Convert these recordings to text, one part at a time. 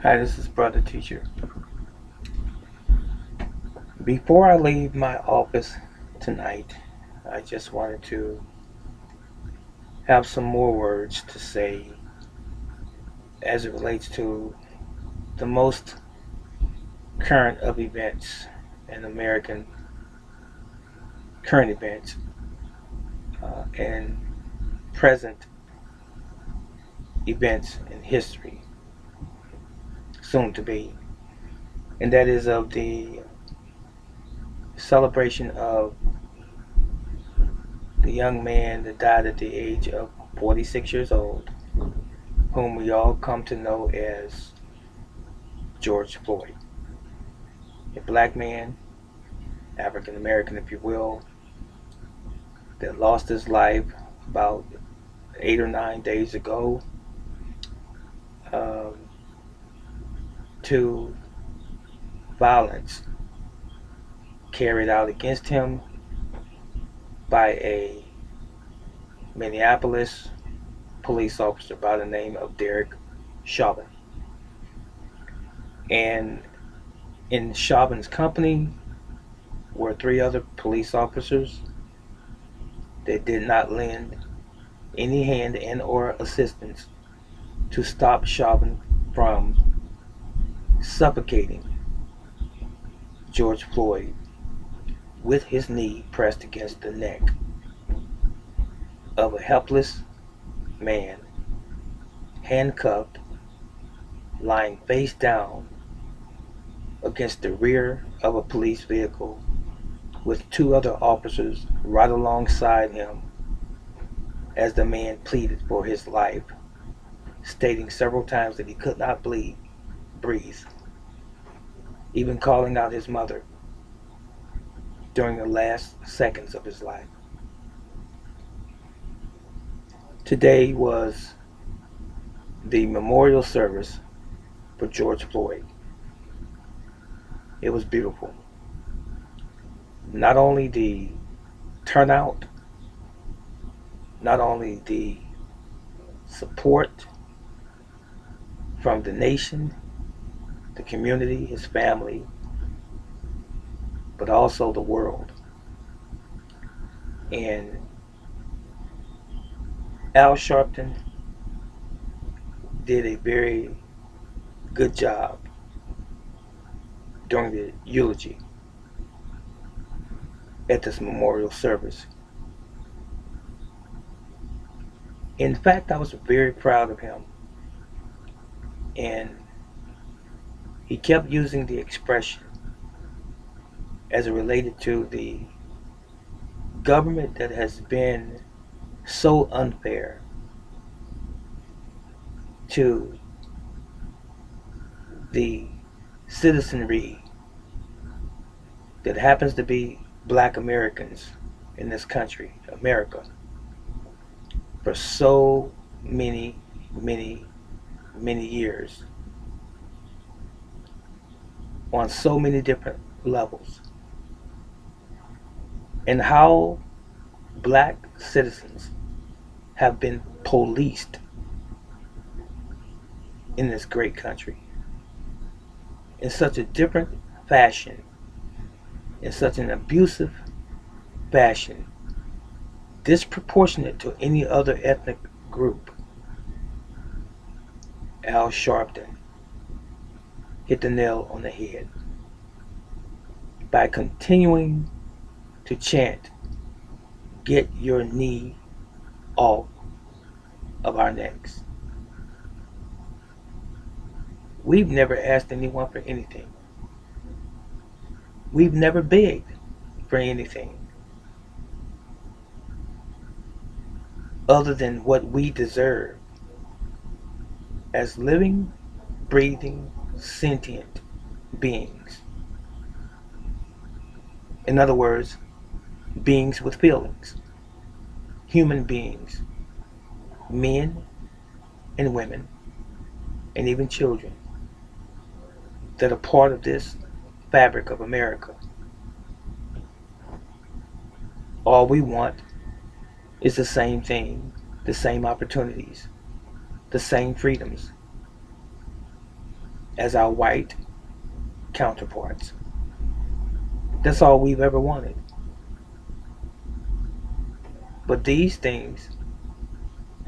Hi, this is Brother Teacher. Before I leave my office tonight, I just wanted to have some more words to say as it relates to the most current of events in American current events and present events in history, soon to be, and that is of the celebration of the young man that died at the age of 46 years old, whom we all come to know as George Floyd, a black man, African American, if you will, that lost his life about 8 or 9 days ago um, to violence carried out against him by a Minneapolis police officer by the name of Derek Chauvin. And in Chauvin's company were three other police officers that did not lend any hand and or assistance to stop Chauvin from suffocating George Floyd with his knee pressed against the neck of a helpless man, handcuffed, lying face down against the rear of a police vehicle with two other officers right alongside him as the man pleaded for his life, stating several times that he could not breathe, even calling out his mother during the last seconds of his life. Today was the memorial service for George Floyd. It was beautiful. Not only the turnout, not only the support from the nation, the community, his family, but also the world. And Al Sharpton did a very good job during the eulogy at this memorial service. In fact, I was very proud of him. And he kept using the expression as it related to the government that has been so unfair to the citizenry that happens to be black Americans in this country, America, for so many years on so many different levels, and how black citizens have been policed in this great country in such a different fashion, in such an abusive fashion, disproportionate to any other ethnic group. Al Sharpton hit the nail on the head by continuing to chant, "Get your knee off of our necks." We've never asked anyone for anything. We've never begged for anything other than what we deserve as living, breathing, sentient beings. In other words, beings with feelings, human beings, men and women, and even children that are part of this fabric of America. All we want is the same thing, the same opportunities, the same freedoms. as our white counterparts. That's all we've ever wanted. But these things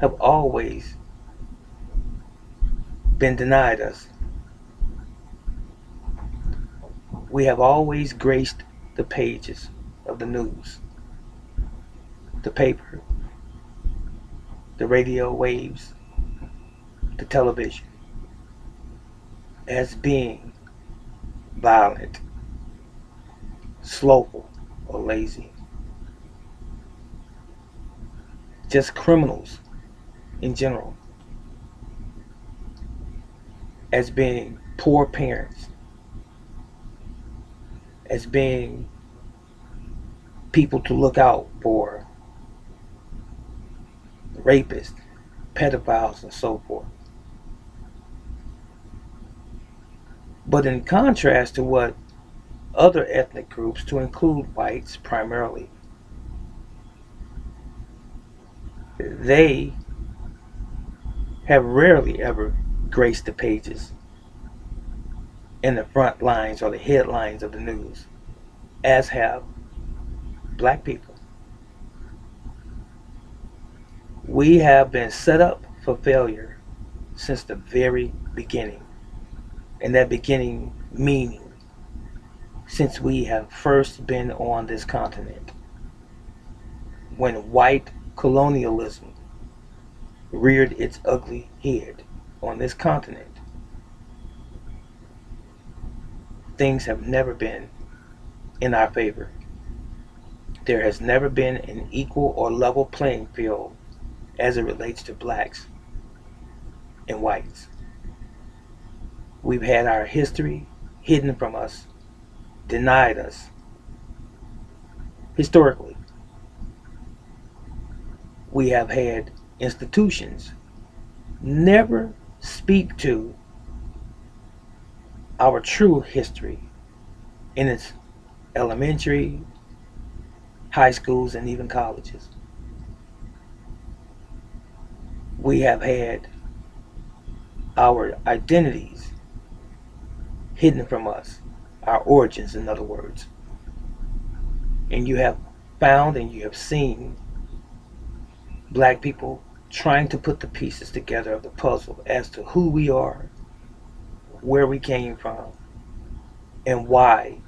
have always been denied us. We have always graced the pages of the news, the paper, the radio waves, the television, as being violent, slowful, or lazy. Just criminals in general, as being poor parents, as being people to look out for, rapists, pedophiles, and so forth. But in contrast to what other ethnic groups, to include whites primarily, they have rarely ever graced the pages in the front lines or the headlines of the news, as have black people. We have been set up for failure since the very beginning. And that beginning meaning since we have first been on this continent. When white colonialism reared its ugly head on this continent, things have never been in our favor. There has never been an equal or level playing field as it relates to blacks and whites. We've had our history hidden from us, denied us, historically. We have had institutions never speak to our true history in its elementary, high schools, and even colleges. We have had our identities hidden from us, our origins, in other words. And you have found and you have seen black people trying to put the pieces together of the puzzle as to who we are, where we came from, and why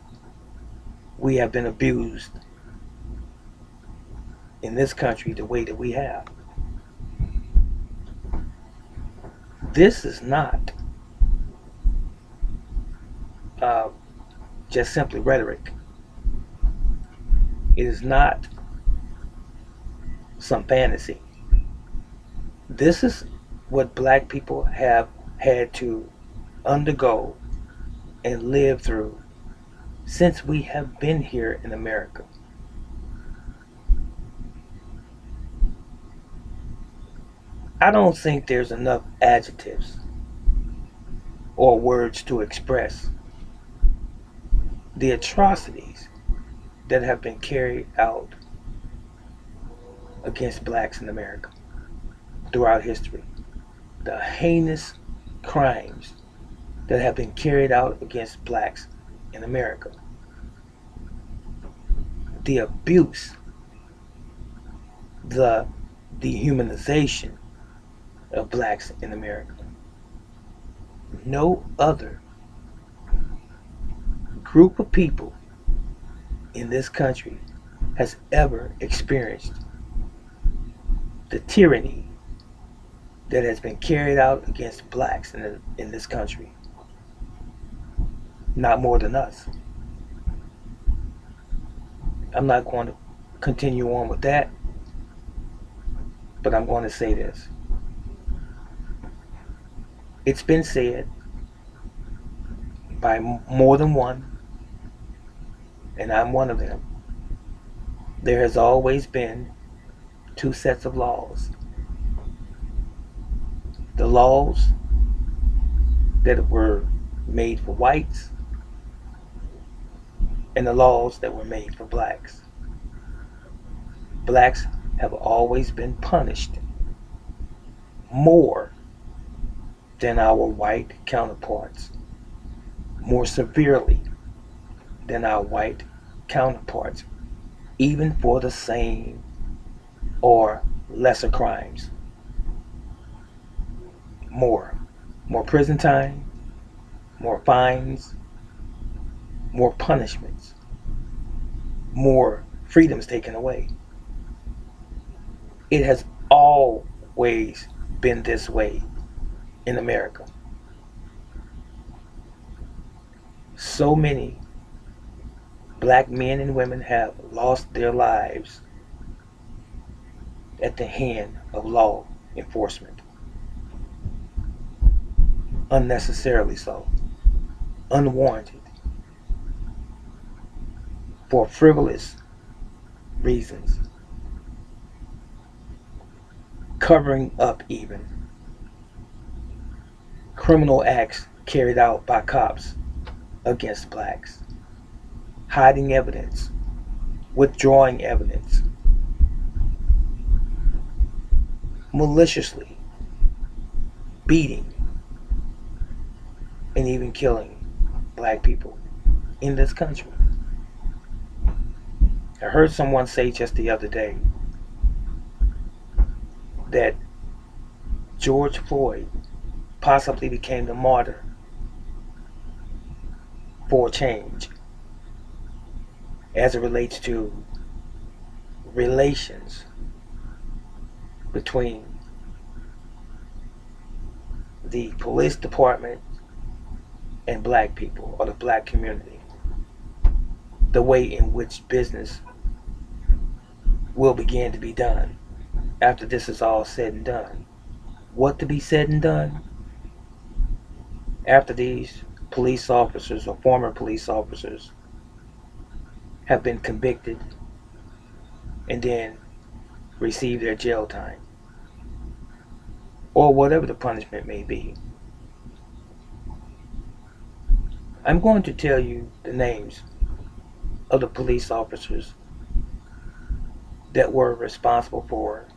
we have been abused in this country the way that we have. This is not just simply rhetoric. It is not some fantasy. This is what black people have had to undergo and live through since we have been here in America. I don't think there's enough adjectives or words to express the atrocities that have been carried out against blacks in America throughout history. The heinous crimes that have been carried out against blacks in America. The abuse, the dehumanization of blacks in America. No other group of people in this country has ever experienced the tyranny that has been carried out against blacks in this country. Not more than us. I'm not going to continue on with that, but I'm going to say this. It's been said by more than one, and I'm one of them. There has always been two sets of laws. The laws that were made for whites and the laws that were made for blacks. Blacks have always been punished more than our white counterparts more severely than our white counterparts, even for the same or lesser crimes. More. More prison time, more fines, more punishments, more freedoms taken away. It has always been this way in America. So many black men and women have lost their lives at the hand of law enforcement. Unnecessarily so. Unwarranted. For frivolous reasons. Covering up even criminal acts carried out by cops against blacks. Hiding evidence. Withdrawing evidence. Maliciously beating and even killing black people in this country. I heard someone say just the other day that George Floyd possibly became the martyr for change as it relates to relations between the police department and black people or the black community. The way in which business will begin to be done after this is all said and done. What to be said and done after these police officers or former police officers have been convicted and then receive their jail time or whatever the punishment may be. I'm going to tell you the names of the police officers that were responsible for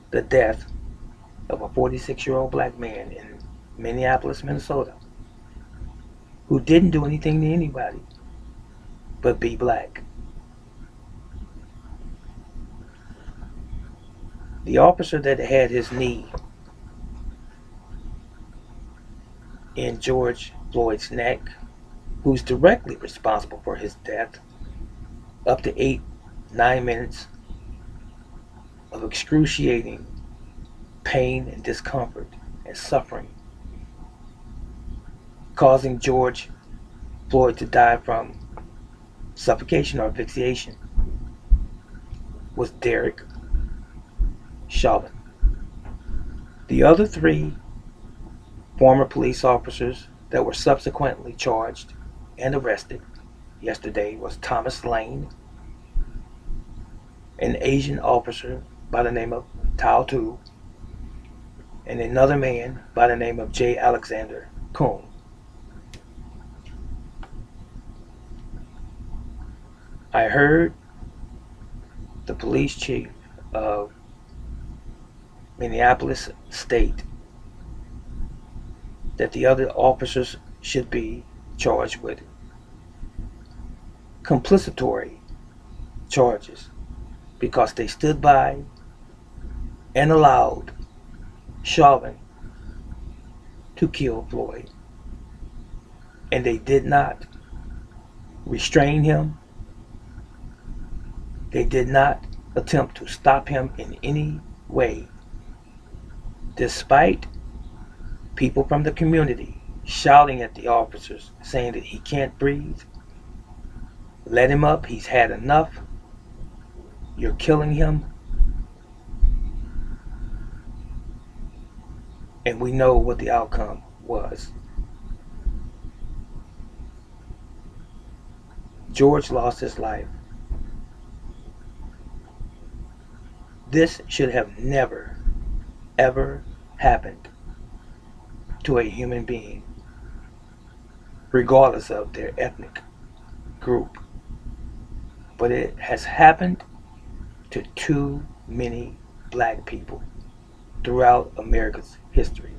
the death of a 46-year-old black man in Minneapolis, Minnesota, who didn't do anything to anybody but be black. The officer that had his knee in George Floyd's neck, who's directly responsible for his death, up to 8-9 minutes of excruciating pain and discomfort and suffering, causing George Floyd to die from suffocation or asphyxiation, was Derek Chauvin. The other 3 former police officers that were subsequently charged and arrested yesterday was Thomas Lane, an Asian officer by the name of Tao Tu, and another man by the name of J. Alexander Kuhn. I heard the police chief of Minneapolis state that the other officers should be charged with complicitory charges because they stood by and allowed Chauvin to kill Floyd, and they did not restrain him. They did not attempt to stop him in any way, despite people from the community shouting at the officers saying that he can't breathe. Let him up, he's had enough. You're killing him. And we know what the outcome was. George lost his life. This should have never, ever happened to a human being, regardless of their ethnic group. But it has happened to too many black people throughout America's history.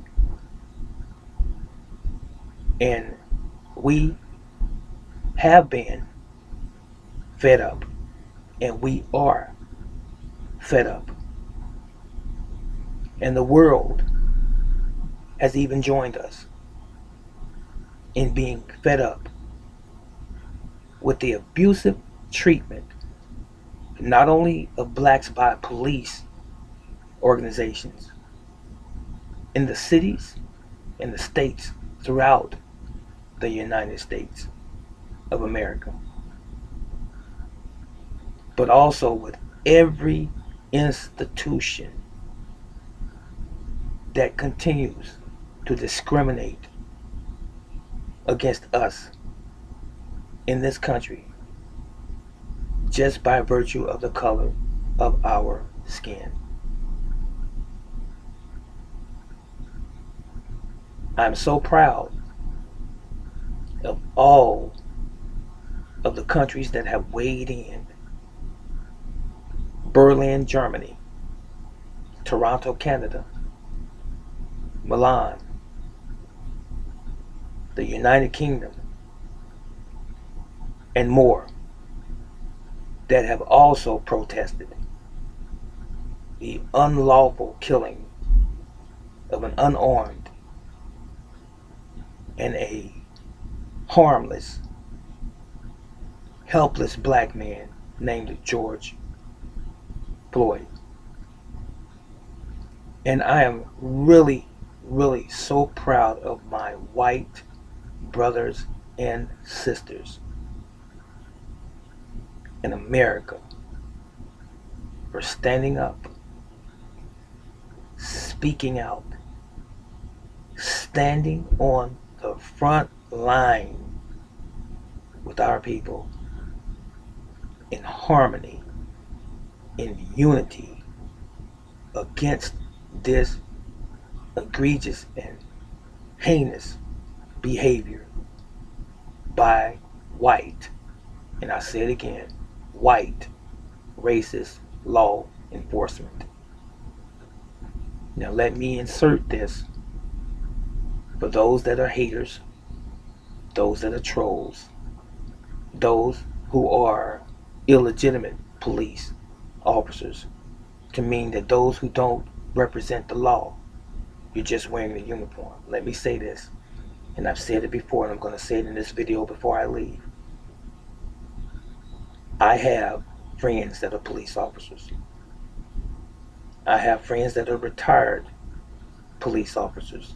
And We have been fed up, and we are fed up. And the world has even joined us in being fed up with the abusive treatment, not only of blacks by police organizations in the cities, in the states throughout the United States of America, but also with every institution that continues to discriminate against us in this country just by virtue of the color of our skin. I'm so proud of all of the countries that have weighed in. Berlin, Germany; Toronto, Canada; Milan; the United Kingdom, and more, that have also protested the unlawful killing of an unarmed and a harmless, helpless black man named George Floyd. And I am really, really so proud of my white brothers and sisters in America for standing up, speaking out, standing on the front line with our people in harmony, in unity against this egregious and heinous behavior by white, and I say it again, white racist law enforcement. Now let me insert this for those that are haters, those that are trolls, those who are illegitimate police officers, to mean that those who don't represent the law, you're just wearing the uniform. Let me say this, and I've said it before, and I'm going to say it in this video before I leave. I have friends that are police officers. I have friends that are retired police officers.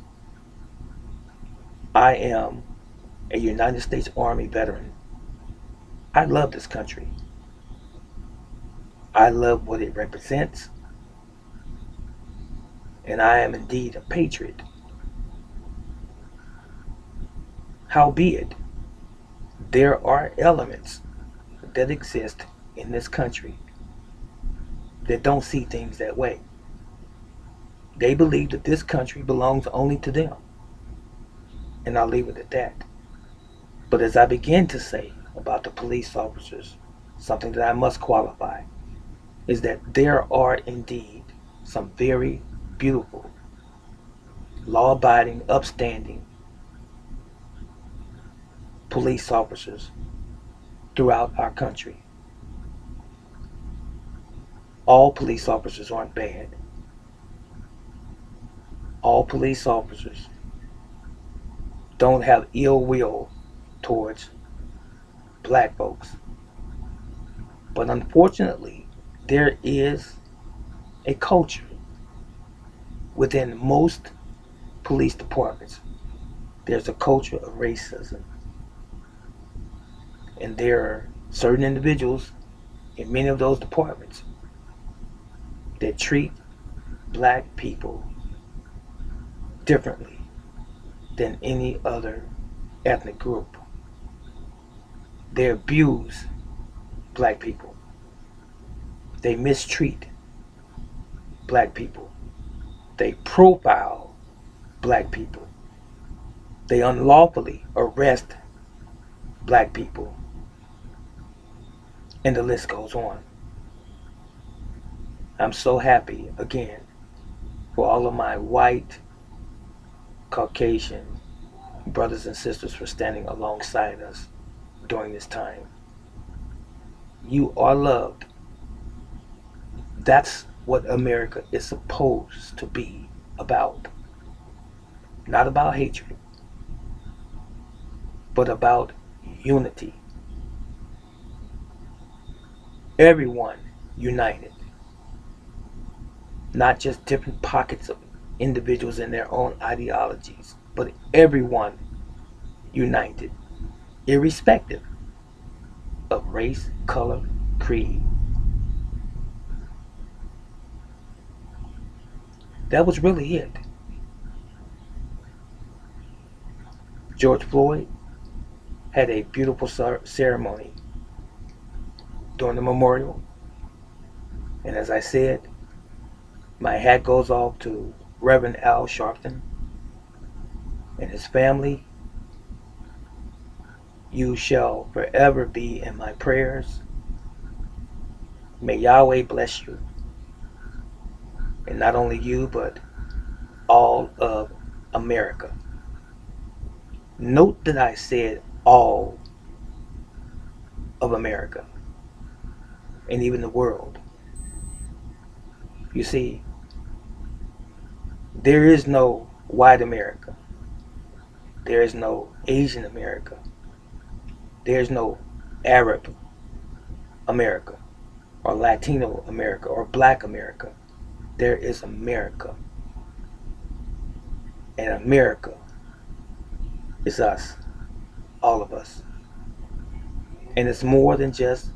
I am a United States Army veteran. I love this country. I love what it represents. And I am indeed a patriot. Howbeit, there are elements that exist in this country that don't see things that way. They believe that this country belongs only to them. And I'll leave it at that. But as I begin to say about the police officers, something that I must qualify is that there are indeed some very beautiful, law-abiding, upstanding police officers throughout our country. All police officers aren't bad. All police officers don't have ill will towards black folks. But unfortunately, there is a culture within most police departments. There's a culture of racism. And there are certain individuals in many of those departments that treat black people differently than any other ethnic group. They abuse black people. They mistreat black people. They profile black people. They unlawfully arrest black people. And the list goes on. I'm so happy, again, for all of my white, Caucasian, brothers and sisters for standing alongside us during this time. You are loved. That's what America is supposed to be about. Not about hatred, but about unity. Everyone united. Not just different pockets of individuals and their own ideologies, but everyone united, irrespective of race, color, creed. That was really it. George Floyd had a beautiful ceremony during the memorial. And as I said, my hat goes off to Reverend Al Sharpton and his family. You shall forever be in my prayers. May Yahweh bless you. And not only you, but all of America. Note that I said all of America and even the world. You see, there is no white America. There is no Asian America. There is no Arab America or Latino America or Black America. There is America. And America is us, all of us. And it's more than just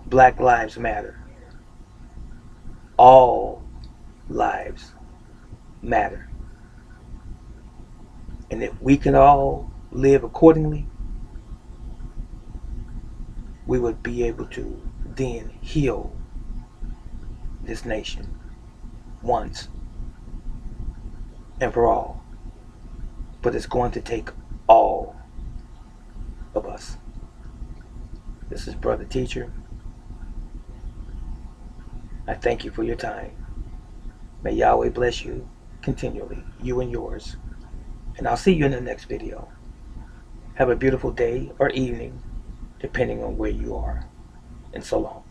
Black Lives Matter. All lives matter. And if we can all live accordingly, we would be able to then heal this nation once and for all. But it's going to take all of us. This is Brother Teacher. I thank you for your time. May Yahweh bless you continually, you and yours. And I'll see you in the next video. Have a beautiful day or evening, depending on where you are. And so long.